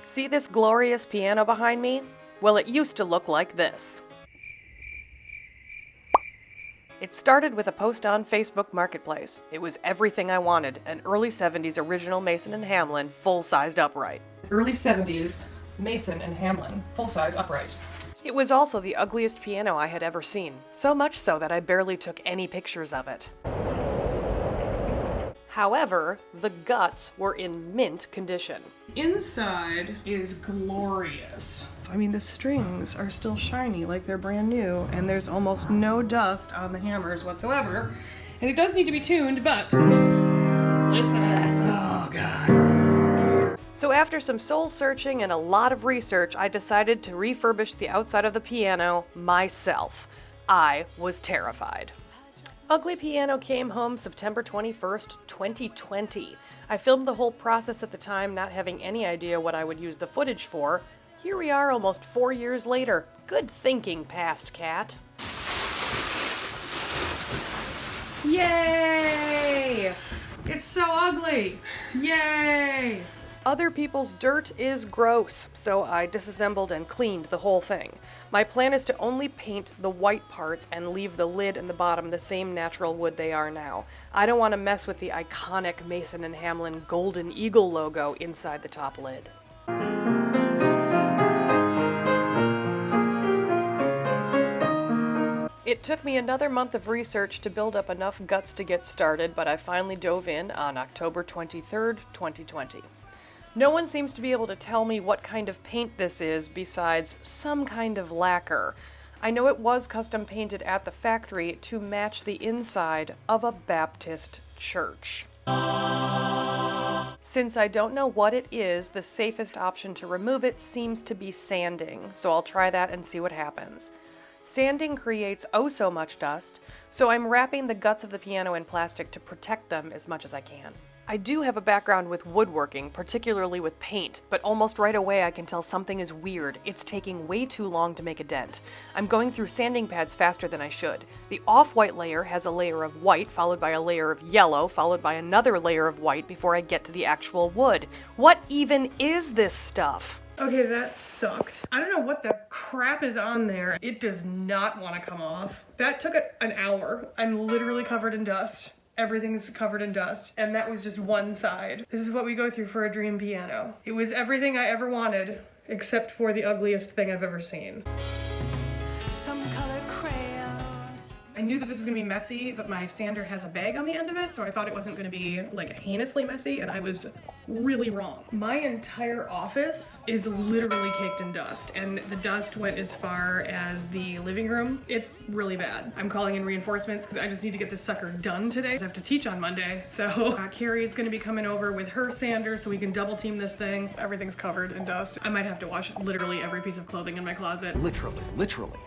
See this glorious piano behind me? Well, it used to look like this. It started with a post on Facebook Marketplace. It was everything I wanted, an early 70s original Mason and Hamlin full-sized upright. Early 70s Mason and Hamlin full-size upright. It was also the ugliest piano I had ever seen, so much so that I barely took any pictures of it. However, the guts were in mint condition. Inside is glorious. I mean, the strings are still shiny like they're brand new, and there's almost no dust on the hammers whatsoever. And it does need to be tuned, but listen to this. Oh, God. So after some soul searching and a lot of research, I decided to refurbish the outside of the piano myself. I was terrified. Ugly Piano came home September 21st, 2020. I filmed the whole process at the time, not having any idea what I would use the footage for. Here we are almost 4 years later. Good thinking, past cat. Yay! It's so ugly! Yay! Other people's dirt is gross, so I disassembled and cleaned the whole thing. My plan is to only paint the white parts and leave the lid and the bottom the same natural wood they are now. I don't want to mess with the iconic Mason and Hamlin Golden Eagle logo inside the top lid. It took me another month of research to build up enough guts to get started, but I finally dove in on October 23rd, 2020. No one seems to be able to tell me what kind of paint this is besides some kind of lacquer. I know it was custom painted at the factory to match the inside of a Baptist church. Since I don't know what it is, the safest option to remove it seems to be sanding, so I'll try that and see what happens. Sanding creates oh so much dust, so I'm wrapping the guts of the piano in plastic to protect them as much as I can. I do have a background with woodworking, particularly with paint, but almost right away I can tell something is weird. It's taking way too long to make a dent. I'm going through sanding pads faster than I should. The off-white layer has a layer of white, followed by a layer of yellow, followed by another layer of white before I get to the actual wood. What even is this stuff? Okay, that sucked. I don't know what the crap is on there. It does not want to come off. That took an hour. I'm literally covered in dust. Everything's covered in dust, and that was just one side. This is what we go through for a dream piano. It was everything I ever wanted, except for the ugliest thing I've ever seen. Some color crayon. I knew that this was gonna be messy, but my sander has a bag on the end of it, so I thought it wasn't gonna be like heinously messy, and I was really wrong. My entire office is literally caked in dust, and the dust went as far as the living room. It's really bad. I'm calling in reinforcements because I just need to get this sucker done today. I have to teach on Monday, so Carrie is gonna be coming over with her sander so we can double team this thing. Everything's covered in dust. I might have to wash literally every piece of clothing in my closet. Literally.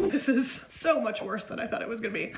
This is so much worse than I thought it was gonna be.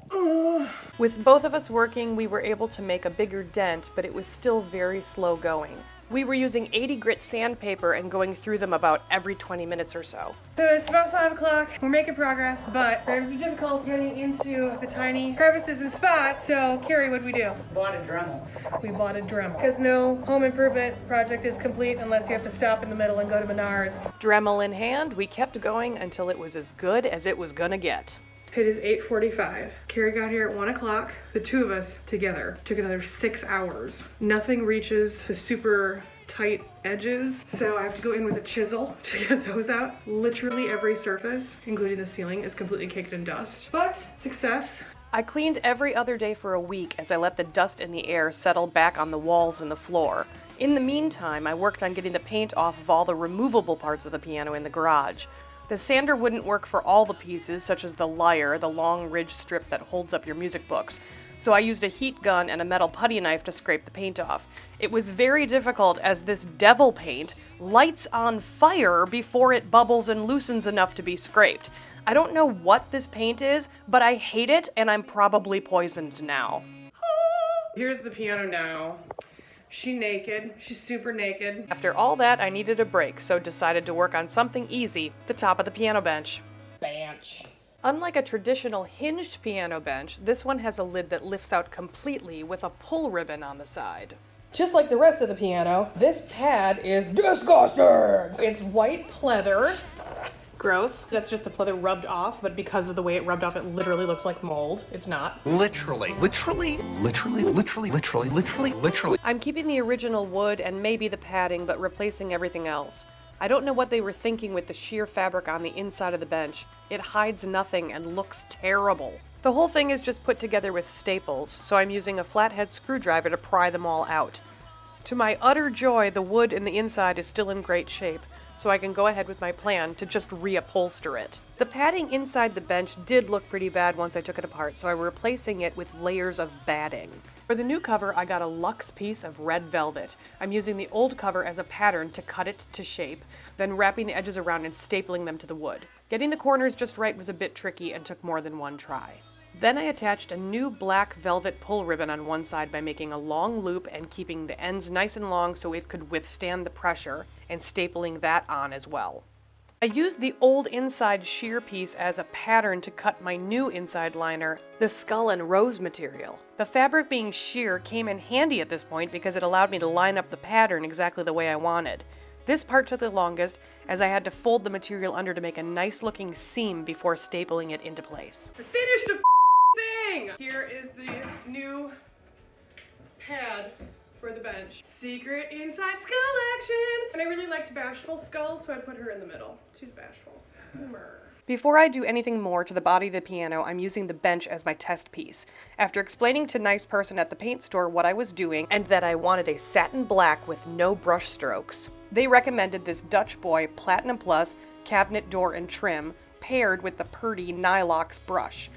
With both of us working, we were able to make a bigger dent, but it was still very slow going. We were using 80 grit sandpaper and going through them about every 20 minutes or so. So it's about 5 o'clock. We're making progress, but there's a difficulty getting into the tiny crevices and spots. So, Carrie, what'd we do? Bought a Dremel. We bought a Dremel. Because no home improvement project is complete unless you have to stop in the middle and go to Menards. Dremel in hand, we kept going until it was as good as it was gonna get. It is 8:45. Carrie got here at 1 o'clock. The two of us together took another 6 hours. Nothing reaches the super tight edges, so I have to go in with a chisel to get those out. Literally every surface, including the ceiling, is completely caked in dust. But success. I cleaned every other day for a week as I let the dust in the air settle back on the walls and the floor. In the meantime, I worked on getting the paint off of all the removable parts of the piano in the garage. The sander wouldn't work for all the pieces, such as the lyre, the long ridge strip that holds up your music books, so I used a heat gun and a metal putty knife to scrape the paint off. It was very difficult as this devil paint lights on fire before it bubbles and loosens enough to be scraped. I don't know what this paint is, but I hate it and I'm probably poisoned now. Here's the piano now. She's naked. She's super naked. After all that, I needed a break, so decided to work on something easy, the top of the piano bench. Unlike a traditional hinged piano bench, this one has a lid that lifts out completely with a pull ribbon on the side. Just like the rest of the piano, this pad is disgusting! It's white pleather. Gross. That's just the pleather rubbed off, but because of the way it rubbed off, it literally looks like mold. It's not. Literally. I'm keeping the original wood and maybe the padding, but replacing everything else. I don't know what they were thinking with the sheer fabric on the inside of the bench. It hides nothing and looks terrible. The whole thing is just put together with staples, so I'm using a flathead screwdriver to pry them all out. To my utter joy, the wood in the inside is still in great shape, so I can go ahead with my plan to just reupholster it. The padding inside the bench did look pretty bad once I took it apart, so I'm replacing it with layers of batting. For the new cover, I got a luxe piece of red velvet. I'm using the old cover as a pattern to cut it to shape, then wrapping the edges around and stapling them to the wood. Getting the corners just right was a bit tricky and took more than one try. Then I attached a new black velvet pull ribbon on one side by making a long loop and keeping the ends nice and long so it could withstand the pressure, and stapling that on as well. I used the old inside sheer piece as a pattern to cut my new inside liner, the skull and rose material. The fabric being sheer came in handy at this point because it allowed me to line up the pattern exactly the way I wanted. This part took the longest, as I had to fold the material under to make a nice looking seam before stapling it into place. I finished the thing! Here is the new pad for the bench. Secret inside skull action! And I really liked Bashful Skull, so I put her in the middle. She's bashful. Humor. Before I do anything more to the body of the piano, I'm using the bench as my test piece. After explaining to nice person at the paint store what I was doing and that I wanted a satin black with no brush strokes, they recommended this Dutch Boy Platinum Plus cabinet door and trim paired with the Purdy Nylox brush.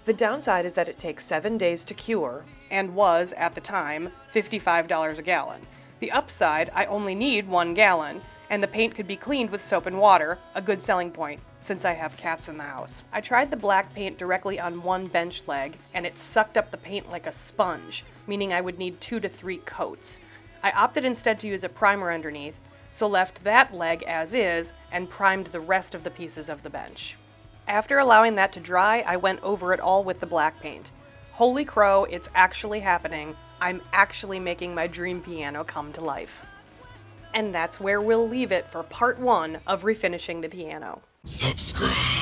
The downside is that it takes 7 days to cure, and was, at the time, $55 a gallon. The upside, I only need 1 gallon, and the paint could be cleaned with soap and water, a good selling point, since I have cats in the house. I tried the black paint directly on one bench leg, and it sucked up the paint like a sponge, meaning I would need 2 to 3 coats. I opted instead to use a primer underneath, so left that leg as is, and primed the rest of the pieces of the bench. After allowing that to dry, I went over it all with the black paint. Holy crow, it's actually happening. I'm actually making my dream piano come to life. And that's where we'll leave it for part 1 of refinishing the piano. Subscribe.